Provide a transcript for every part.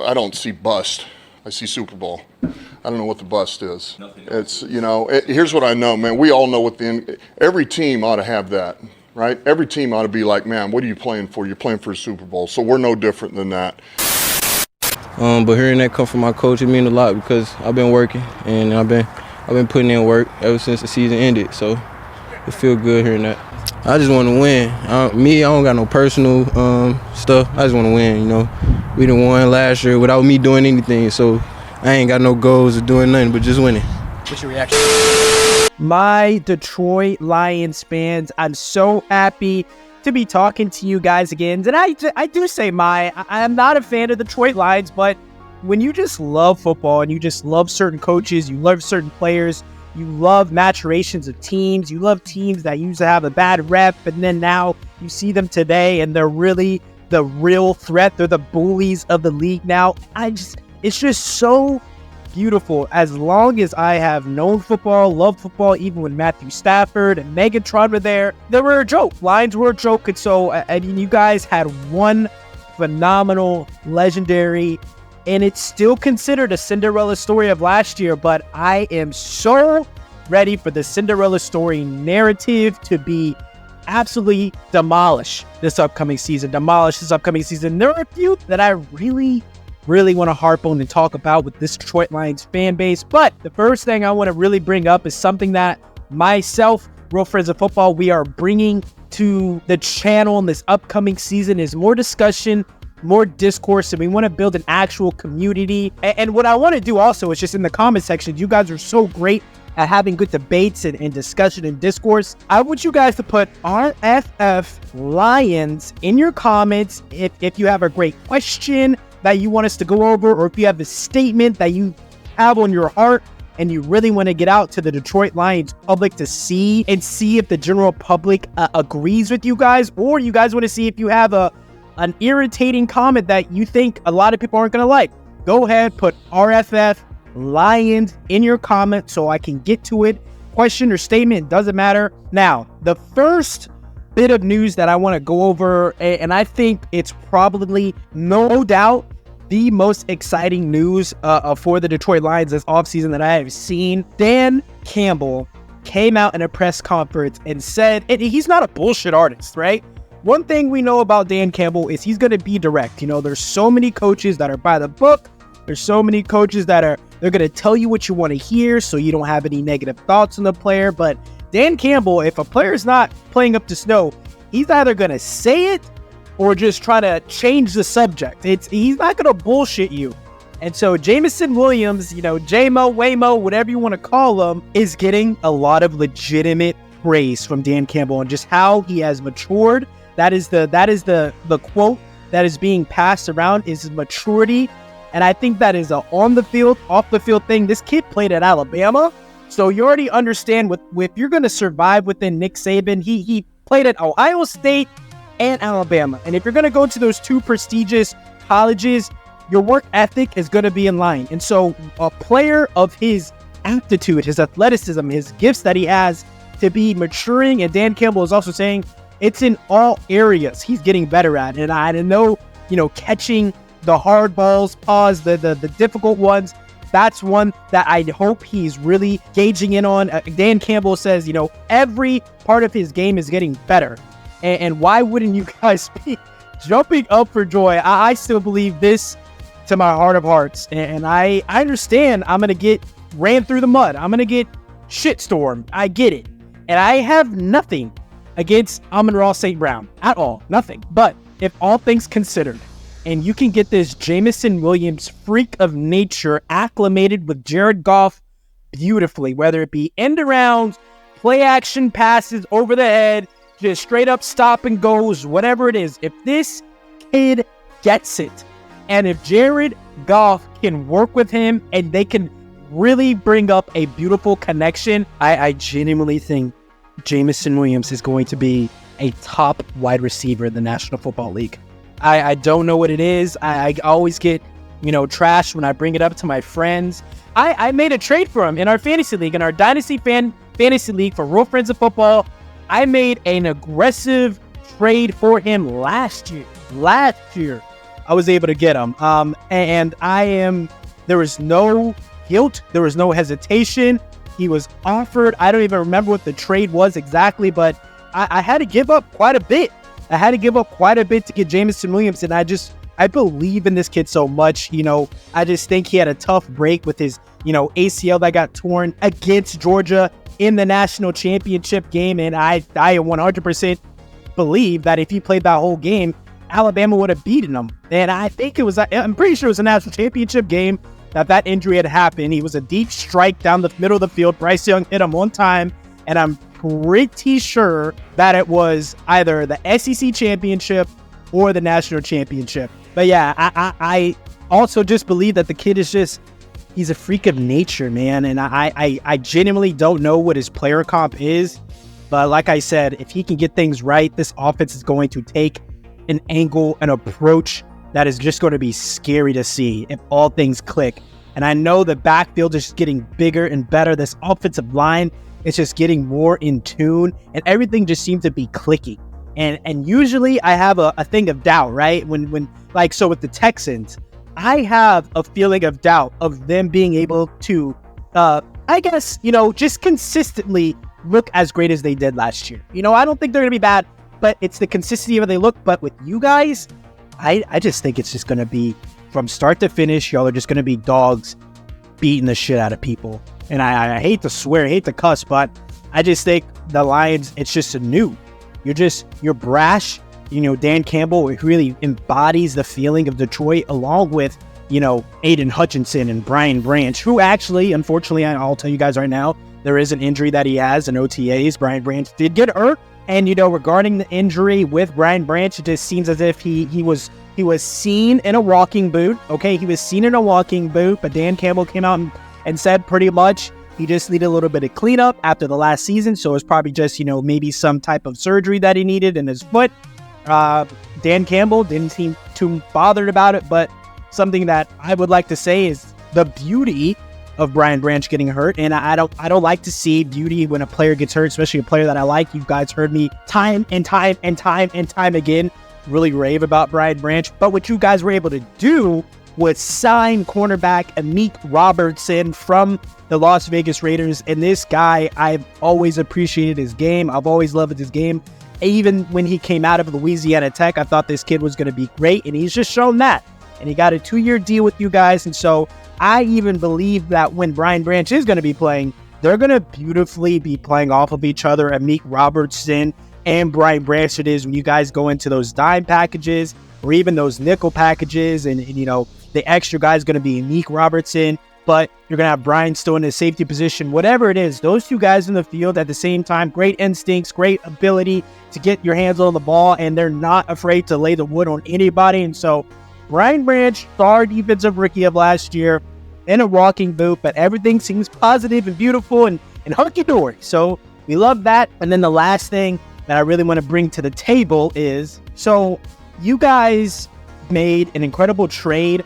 I don't see bust. I see Super Bowl. I don't know what the bust is. Nothing. It's, here's what I know, man. We all know what every team ought to have that, right? Every team ought to be like, man, what are you playing for? You're playing for a Super Bowl. So we're no different than that. But hearing that come from my coach, it means a lot because I've been working and I've been putting in work ever since the season ended. So it feels good hearing that. I just want to win. I don't got no personal stuff. I just want to win, We done won last year without me doing anything, so I ain't got no goals of doing nothing but just winning. What's your reaction? My Detroit Lions fans, I'm so happy to be talking to you guys again. And I do say I am not a fan of the Detroit Lions, but when you just love football and you just love certain coaches, you love certain players, you love maturations of teams, you love teams that used to have a bad rep, and then now you see them today and they're really the real threat. They're the bullies of the league now. It's just so beautiful. As long as I have known football, loved football, even when Matthew Stafford and Megatron were there, they were a joke. Lions were a joke. And so, you guys had one phenomenal, legendary, and it's still considered a Cinderella story of last year, but I am so ready for the Cinderella story narrative to be absolutely demolished this upcoming season. There are a few that I really want to harp on and talk about with this Detroit Lions fan base, but the first thing I want to really bring up is something that myself, Real Friends of Football, we are bringing to the channel in this upcoming season is more discussion, more discourse, and we want to build an actual community. And what I want to do also is just in the comment section, you guys are so great at having good debates and discussion and discourse. I want you guys to put RFF Lions in your comments if you have a great question that you want us to go over, or if you have a statement that you have on your heart and you really want to get out to the Detroit Lions public to see if the general public agrees with you guys, or you guys want to see if you have an irritating comment that you think a lot of people aren't going to like. Go ahead, put RFF Lions in your comment so I can get to it. Question or statement, doesn't matter. Now, the first bit of news that I want to go over, and I think it's probably no doubt the most exciting news for the Detroit Lions this offseason that I have seen. Dan Campbell came out in a press conference and said, and he's not a bullshit artist, right? One thing we know about Dan Campbell is he's going to be direct. There's so many coaches that are by the book. There's so many coaches they're going to tell you what you want to hear so you don't have any negative thoughts on the player. But Dan Campbell, if a player's not playing up to snow, he's either going to say it or just try to change the subject. He's not going to bullshit you. And so Jameson Williams, J-Mo, Waymo, whatever you want to call him, is getting a lot of legitimate praise from Dan Campbell and just how he has matured. That is the quote that is being passed around is maturity. And I think that is a on the field, off the field thing. This kid played at Alabama. So you already understand if you're going to survive within Nick Saban, he played at Ohio State and Alabama. And if you're going to go to those two prestigious colleges, your work ethic is going to be in line. And so a player of his aptitude, his athleticism, his gifts that he has to be maturing, and Dan Campbell is also saying, it's in all areas he's getting better at. And I know, catching the hard balls, the difficult ones, that's one that I hope he's really gauging in on. Dan Campbell says, every part of his game is getting better. And why wouldn't you guys be jumping up for joy? I still believe this to my heart of hearts. And I understand I'm going to get ran through the mud. I'm going to get shitstormed. I get it. And I have nothing against Amon-Ra St. Brown at all. Nothing. But if all things considered, and you can get this Jameson Williams freak of nature acclimated with Jared Goff beautifully, whether it be end arounds, play action passes over the head, just straight up stop and goes, whatever it is. If this kid gets it, and if Jared Goff can work with him and they can really bring up a beautiful connection, I genuinely think Jameson Williams is going to be a top wide receiver in the National Football League. I don't know what it is. I always get, trashed when I bring it up to my friends. I made a trade for him in our fantasy league, in our Dynasty Fantasy League for Real Friends of Football. I made an aggressive trade for him last year. I was able to get him. And there was no guilt. There was no hesitation. He was offered. I don't even remember what the trade was exactly, but I had to give up quite a bit. I had to give up quite a bit to get Jameson Williams, and I believe in this kid so much. I just think he had a tough break with his, ACL that got torn against Georgia in the national championship game, and I 100% believe that if he played that whole game, Alabama would have beaten him. And I'm pretty sure it was a national championship game that injury had happened. He was a deep strike down the middle of the field. Bryce Young hit him one time, and I'm pretty sure that it was either the SEC championship or the national championship. But yeah, I also just believe that the kid is he's a freak of nature, man. And I genuinely don't know what his player comp is. But like I said, if he can get things right, this offense is going to take an angle, an approach that is just going to be scary to see if all things click. And I know the backfield is just getting bigger and better. This offensive line is just getting more in tune, and everything just seems to be clicking. And usually I have a thing of doubt, right? So with the Texans, I have a feeling of doubt of them being able to, just consistently look as great as they did last year. I don't think they're going to be bad, but it's the consistency of how they look. But with you guys, I just think it's just going to be from start to finish. Y'all are just going to be dogs beating the shit out of people. And I hate to swear, I hate to cuss, but I just think the Lions, it's just a new. You're brash. Dan Campbell really embodies the feeling of Detroit, along with, Aiden Hutchinson and Brian Branch, who actually, unfortunately, I'll tell you guys right now, there is an injury that he has in OTAs. Brian Branch did get hurt. And, regarding the injury with Brian Branch, it just seems as if he was seen in a walking boot. Okay, he was seen in a walking boot, but Dan Campbell came out and said pretty much he just needed a little bit of cleanup after the last season. So it's probably just, maybe some type of surgery that he needed in his foot. Dan Campbell didn't seem too bothered about it, but something that I would like to say is the beauty of Brian Branch getting hurt. And I don't like to see beauty when a player gets hurt, especially a player that I like. You guys heard me time and time again really rave about Brian Branch. But what you guys were able to do was sign cornerback Amik Robertson from the Las Vegas Raiders. And this guy, I've always appreciated his game. I've always loved his game. Even when he came out of Louisiana Tech, I thought this kid was going to be great. And he's just shown that. And he got a 2-year deal with you guys. And so I even believe that when Brian Branch is going to be playing, they're going to beautifully be playing off of each other. Amik Robertson and Brian Branch, it is when you guys go into those dime packages or even those nickel packages, and the extra guy is going to be Amik Robertson, but you're going to have Brian still in his safety position. Whatever it is, those two guys in the field at the same time, great instincts, great ability to get your hands on the ball, and they're not afraid to lay the wood on anybody. And so Brian Branch, star defensive rookie of last year, in a walking boot, but everything seems positive and beautiful and hunky-dory. So we love that. And then the last thing that I really want to bring to the table is, so you guys made an incredible trade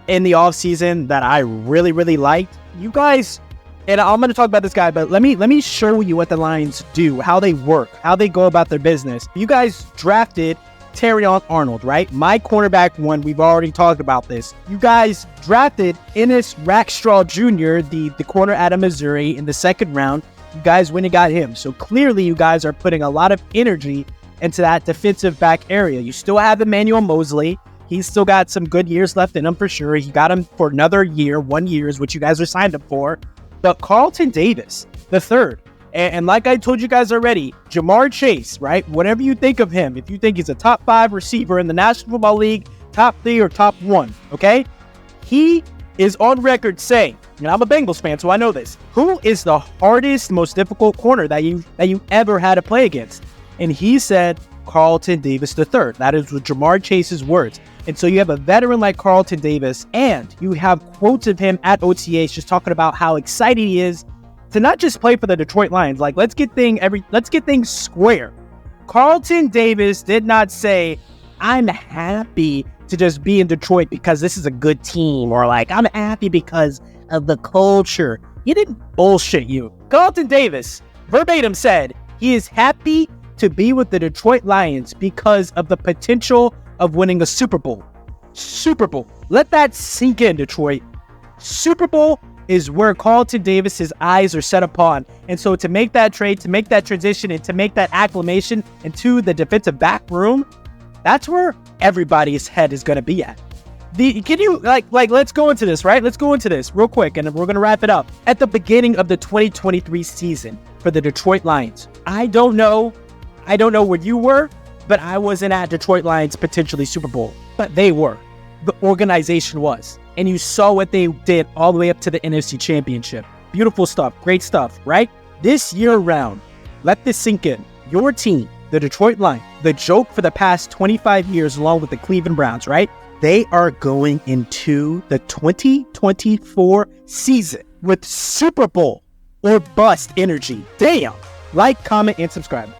in the offseason that I really, really liked. You guys, and I'm going to talk about this guy, but let me show you what the Lions do, how they work, how they go about their business. You guys drafted Terrion Arnold, right? My cornerback one, we've already talked about this. You guys drafted Ennis Rackstraw Jr., the corner out of Missouri, in the second round. You guys went and got him. So clearly you guys are putting a lot of energy into that defensive back area. You still have Emmanuel Mosley. He's still got some good years left in him for sure. You got him for another year. 1 year is what you guys are signed up for. But Carlton Davis, the third. And like I told you guys already, Jamar Chase, right? Whatever you think of him, if you think he's a top 5 receiver in the National Football League, top 3 or top 1, okay? He is on record saying, and I'm a Bengals fan, so I know this, who is the hardest, most difficult corner that you ever had to play against? And he said Carlton Davis III. That is with Jamar Chase's words. And so you have a veteran like Carlton Davis, and you have quotes of him at OTAs just talking about how excited he is to not just play for the Detroit Lions. Like, let's get things square. Carlton Davis did not say, I'm happy to just be in Detroit because this is a good team, or like, I'm happy because of the culture. He didn't bullshit you. Carlton Davis verbatim said he is happy to be with the Detroit Lions because of the potential of winning a Super Bowl. Super Bowl. Let that sink in, Detroit. Super Bowl is where Carlton Davis's eyes are set upon. And so to make that trade, to make that transition, and to make that acclimation into the defensive back room, that's where everybody's head is going to be at. Let's go into this, right? Let's go into this real quick, and we're going to wrap it up. At the beginning of the 2023 season for the Detroit Lions, I don't know where you were, but I wasn't at Detroit Lions potentially Super Bowl, but they were. The organization was. And you saw what they did all the way up to the NFC Championship. Beautiful stuff. Great stuff, right? This year round, let this sink in. Your team, the Detroit Lions, the joke for the past 25 years along with the Cleveland Browns, right? They are going into the 2024 season with Super Bowl or bust energy. Damn. Like, comment, and subscribe.